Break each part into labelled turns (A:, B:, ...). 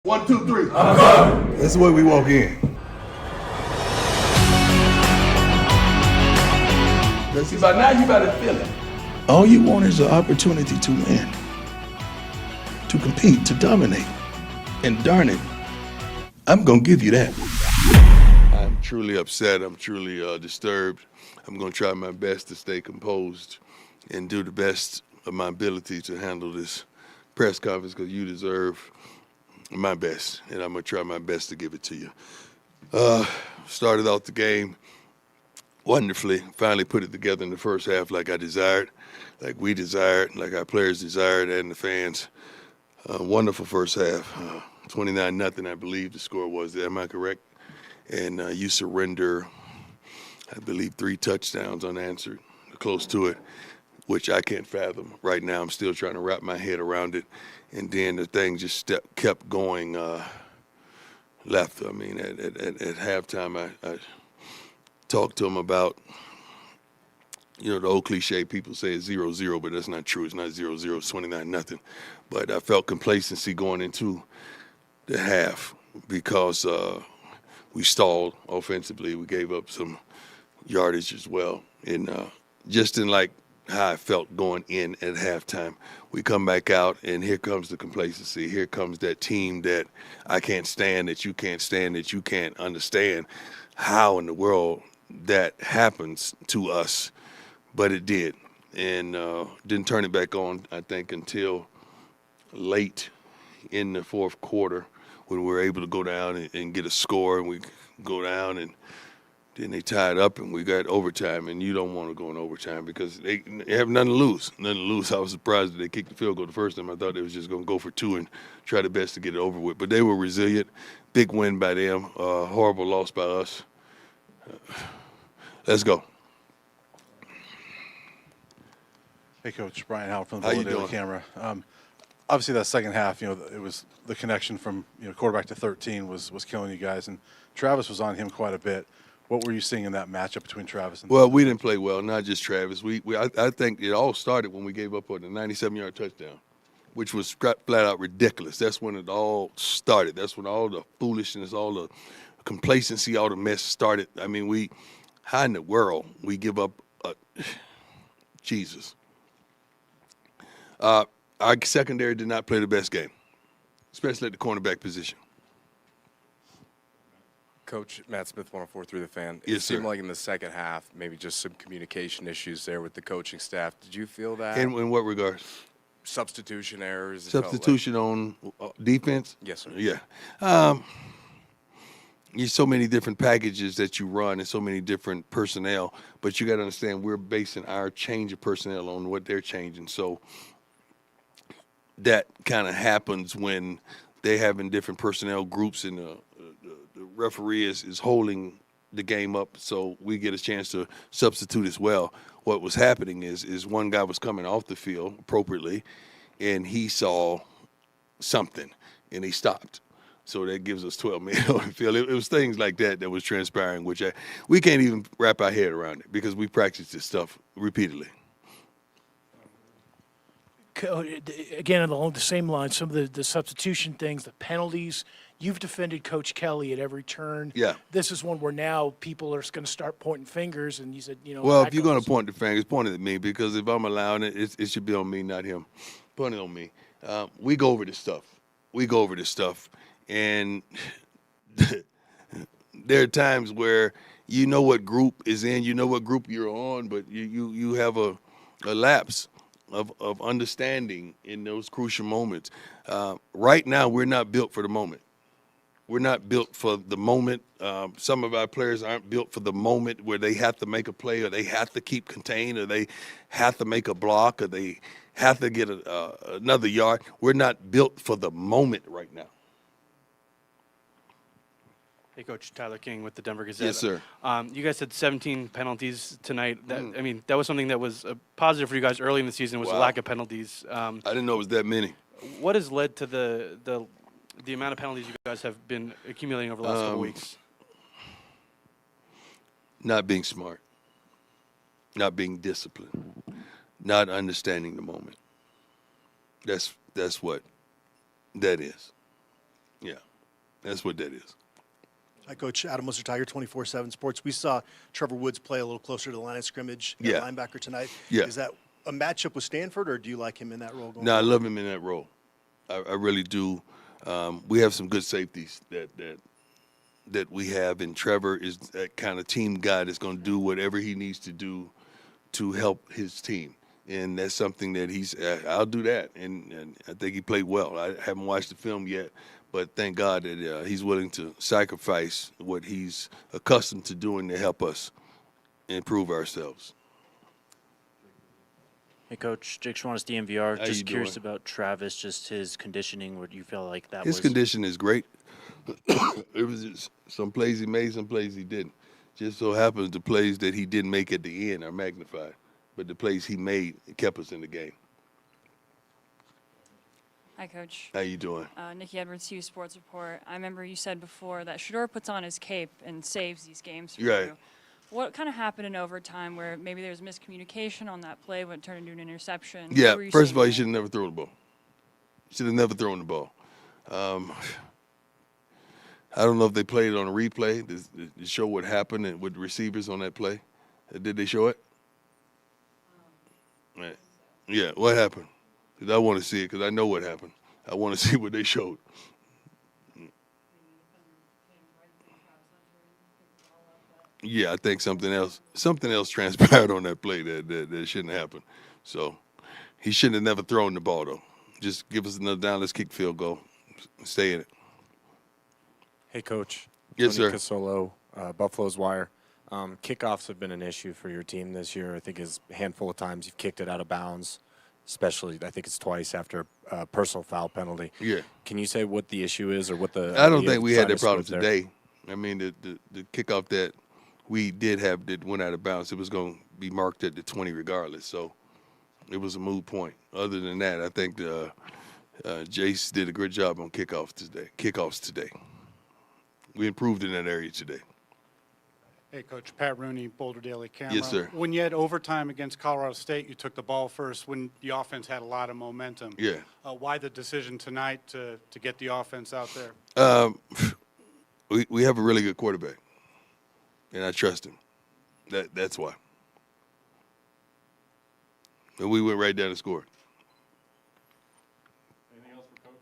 A: 1, 2, 3.
B: That's the way we walk in.
A: See, by now you better feel it.
B: All you want is an opportunity to win, to compete, to dominate. And darn it, I'm going to give you that.
C: I'm truly upset. I'm truly disturbed. I'm going to try my best to stay composed and do the best of my ability to handle this press conference because you deserve my best, and I'm going to try my best to give it to you. Started out the game wonderfully, finally put it together in the first half like I desired, like we desired, like our players desired, and the fans. Wonderful first half, 29-0, I believe the score was. Am I correct? And you surrender, I believe, 3 touchdowns unanswered, close to it, which I can't fathom right now. I'm still trying to wrap my head around it. And then the thing just kept going left. I mean, at halftime, I talked to him about, the old cliche, people say it's 0-0, but that's not true. It's not 0-0, it's 29-0. But I felt complacency going into the half because we stalled offensively. We gave up some yardage as well. And just didn't like how I felt going in at halftime. We come back out, and here comes the complacency. Here comes that team that I can't stand, that you can't stand, that you can't understand how in the world that happens to us. But it did, and didn't turn it back on, I think, until late in the fourth quarter when we were able to go down and get a score, and we go down, and then they tied up, and we got overtime, and you don't want to go in overtime because they have nothing to lose. Nothing to lose. I was surprised that they kicked the field goal the first time. I thought they was just going to go for 2 and try the best to get it over with. But they were resilient. Big win by them. Horrible loss by us. Let's go.
D: Hey, Coach. Brian Howard from the
C: How you
D: Daily
C: doing?
D: Camera. Obviously, that second half, it was the connection from quarterback to 13 was killing you guys, and Travis was on him quite a bit. What were you seeing in that matchup between Travis and?
C: Well, we didn't play well, not just Travis. I think it all started when we gave up on the 97-yard touchdown, which was flat out ridiculous. That's when it all started. That's when all the foolishness, all the complacency, all the mess started. I mean, how in the world we give up Jesus? Our secondary did not play the best game, especially at the cornerback position.
E: Coach, Matt Smith, 104.3 The Fan.
C: Yes,
E: It seemed
C: sir.
E: like in the second half, maybe just some communication issues there with the coaching staff. Did you feel that?
C: In what regards?
E: Substitution errors? it felt like-
C: Substitution on defense?
E: Yes, sir.
C: Yeah. There's so many different packages that you run and so many different personnel, but you got to understand we're basing our change of personnel on what they're changing. So that kind of happens when they having different personnel groups and the referee is holding the game up, so we get a chance to substitute as well. What was happening is one guy was coming off the field appropriately, and he saw something, and he stopped. So that gives us 12 men on the field. It was things like that was transpiring, which we can't even wrap our head around it because we practice this stuff repeatedly.
F: Again, along the same line, some of the substitution things, the penalties. You've defended Coach Kelly at every turn.
C: Yeah.
F: This is one where now people are going to start pointing fingers, and you said,
C: Well, if you're going to point the fingers, point it at me because if I'm allowing it, it should be on me, not him. Point it on me. We go over this stuff. And there are times where you know what group is in, you know what group you're on, but you have a lapse of understanding in those crucial moments. Right now, we're not built for the moment. We're not built for the moment. Some of our players aren't built for the moment where they have to make a play or they have to keep contained or they have to make a block or they have to get another yard. We're not built for the moment right now.
G: Hey, Coach, Tyler King with the Denver Gazette.
C: Yes, sir.
G: You guys had 17 penalties tonight. That was something that was a positive for you guys early in the season was the
C: Wow.
G: lack of penalties.
C: I didn't know it was that many.
G: What has led to the amount of penalties you guys have been accumulating over the last couple weeks?
C: Not being smart, not being disciplined, not understanding the moment. That's what that is. Yeah, that's what that is.
H: Hi, Coach. Adam Lister, Tiger 24/7 Sports. We saw Trevor Woods play a little closer to the line of scrimmage at
C: Yeah.
H: linebacker tonight.
C: Yeah.
H: Is that a matchup with Stanford, or do you like him in that role?
C: No, I love him in that role. I really do. We have some good safeties that we have, and Trevor is that kind of team guy that's going to do whatever he needs to do to help his team. And that's something that I'll do that. And I think he played well. I haven't watched the film yet, but thank God that he's willing to sacrifice what he's accustomed to doing to help us improve ourselves.
I: Hey, Coach. Jake Schwannis, DMVR.
C: How you
I: Just curious
C: doing?
I: about Travis, just his conditioning. What do you feel like that
C: His
I: was?
C: condition is great. It was just some plays he made, some plays he didn't. Just so happens the plays that he didn't make at the end are magnified, but the plays he made kept us in the game.
J: Hi, Coach.
C: How you doing?
J: Nikki Edwards, Hughes Sports Report. I remember you said before that Shador puts on his cape and saves these games for
C: Right.
J: you. What kind of happened in overtime where maybe there was miscommunication on that play when it turned into an interception?
C: Yeah,
J: What were you
C: first of all,
J: seeing
C: you should have never thrown the ball. Should have never thrown the ball. I don't know if they played it on a replay to show what happened and with the receivers on that play. Did they show it? Right. Yeah, what happened? 'Cause I want to see it because I know what happened. I want to see what they showed. Yeah, I think something else transpired on that play that shouldn't happen. So he shouldn't have never thrown the ball though. Just give us another down. Let's kick field goal. Stay in it.
E: Hey, Coach.
C: Yes,
E: Tony
C: sir.
E: Casolo, Buffalo's Wire. Kickoffs have been an issue for your team this year. I think it's a handful of times you've kicked it out of bounds, especially I think it's twice after a personal foul penalty.
C: Yeah.
E: Can you say what the issue is or what the
C: I don't
E: idea
C: think
E: of
C: we had
E: trying
C: that
E: to
C: problem
E: smooth there?
C: today. I mean, the kickoff that we did have that went out of bounds, it was going to be marked at the 20 regardless. So it was a moot point. Other than that, I think Jace did a great job on kickoffs today. We improved in that area today.
K: Hey, Coach. Pat Rooney, Boulder Daily Camera.
C: Yes, sir.
K: When you had overtime against Colorado State, you took the ball first when the offense had a lot of momentum.
C: Yeah.
K: Why the decision tonight to get the offense out there?
C: We have a really good quarterback, and I trust him. That's why. And we went right down and scored.
D: Anything else for Coach?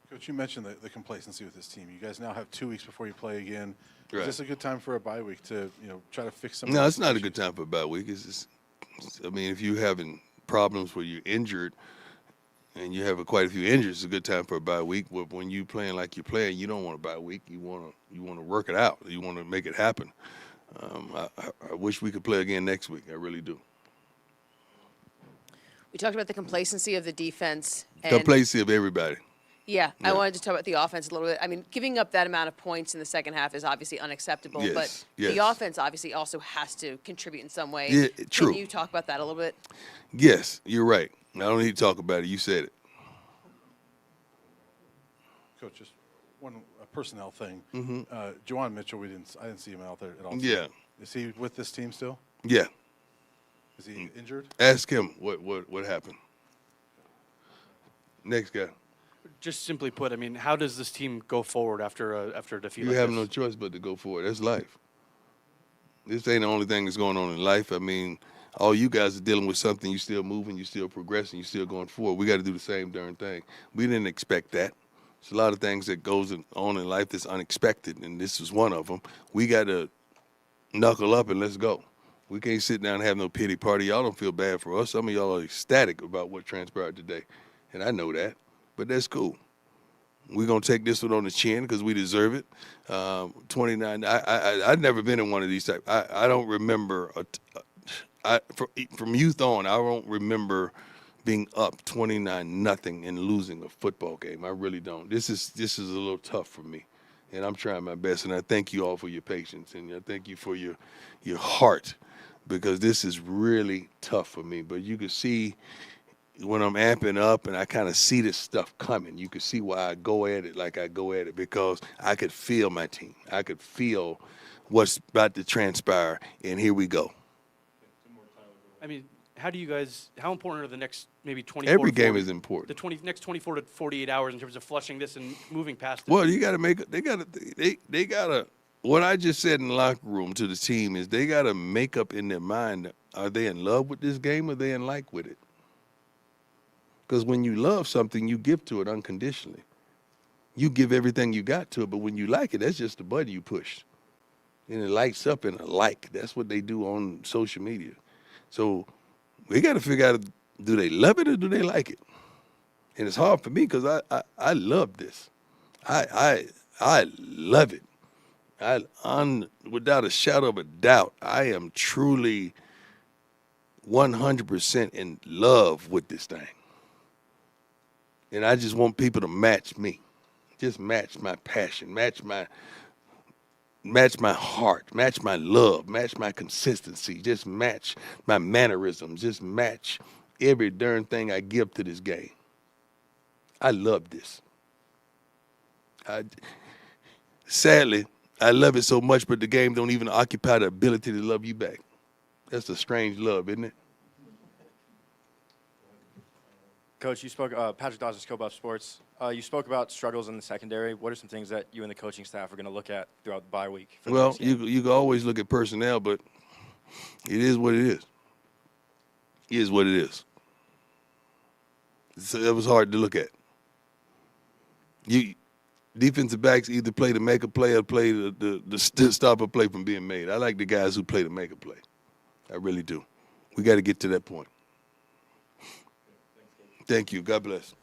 D: Coach, you mentioned the complacency with this team. You guys now have 2 weeks before you play again.
C: Right.
D: Is this a good time for a bye week to try to fix some?
C: No,
D: of
C: it's not a
D: issues?
C: good time for a bye week. I mean, if you're having problems where you're injured and you have quite a few injuries, it's a good time for a bye week. But when you're playing like you're playing, you don't want a bye week. You want to work it out. You want to make it happen. I wish we could play again next week. I really do.
L: We talked about the complacency of the defense. And
C: Complacency of everybody.
L: Yeah, I
C: Yeah.
L: wanted to talk about the offense a little bit. I mean, giving up that amount of points in the second half is obviously unacceptable,
C: Yes,
L: but
C: yes.
L: the offense obviously also has to contribute in some way.
C: Yeah, true.
L: Can you talk about that a little bit?
C: Yes, you're right. I don't need to talk about it. You said it.
D: Coach, just one personnel thing. Juwan Mitchell, I didn't see him out there at all.
C: Yeah.
D: Is he with this team still?
C: Yeah.
D: Is he injured?
C: Ask him what happened. Next guy.
G: Just simply put, I mean, how does this team go forward after a defeat
C: You
G: like
C: have
G: this?
C: no choice but to go forward. That's life. This ain't the only thing that's going on in life. I mean, all you guys are dealing with something. You still moving. You still progressing. You still going forward. We got to do the same darn thing. We didn't expect that. There's a lot of things that goes on in life that's unexpected, and this is one of them. We got to knuckle up and let's go. We can't sit down and have no pity party. Y'all don't feel bad for us. Some of y'all are ecstatic about what transpired today, and I know that. But that's cool. We're going to take this one on the chin because we deserve it. 29, I've never been in one of these types. I don't remember, from youth on, I don't remember being up 29-0 and losing a football game. I really don't. This is a little tough for me, and I'm trying my best. And I thank you all for your patience, and I thank you for your heart, because this is really tough for me. But you can see when I'm amping up and I kind of see this stuff coming, you can see why I go at it like I go at it, because I could feel my team. I could feel what's about to transpire, and here we go.
G: I mean, how important are the next maybe 24
C: Every
G: to
C: game
G: 40
C: is important.
G: The next 24 to 48 hours in terms of flushing this and moving past it?
C: Well, you got to make. They got to. What I just said in the locker room to the team is they got to make up in their mind: are they in love with this game, or are they in like with it? Because when you love something, you give to it unconditionally. You give everything you got to it, but when you like it, that's just the button you push, and it lights up in a like. That's what they do on social media. So we got to figure out: do they love it or do they like it? And it's hard for me because I love this. I love it. Without a shadow of a doubt, I am truly 100% in love with this thing. And I just want people to match me. Just match my passion, match my heart, match my love, match my consistency, just match my mannerisms, just match every darn thing I give to this game. I love this. Sadly, I love it so much, but the game don't even occupy the ability to love you back. That's a strange love, isn't it?
M: Coach, you spoke, Patrick Dawson, Scope Up Sports. You spoke about struggles in the secondary. What are some things that you and the coaching staff are going to look at throughout the bye week?
C: Well, you can always look at personnel, but it is what it is. It is what it is. So it was hard to look at. Defensive backs either play to make a play or play to stop a play from being made. I like the guys who play to make a play. I really do. We got to get to that point. Thank you. God bless.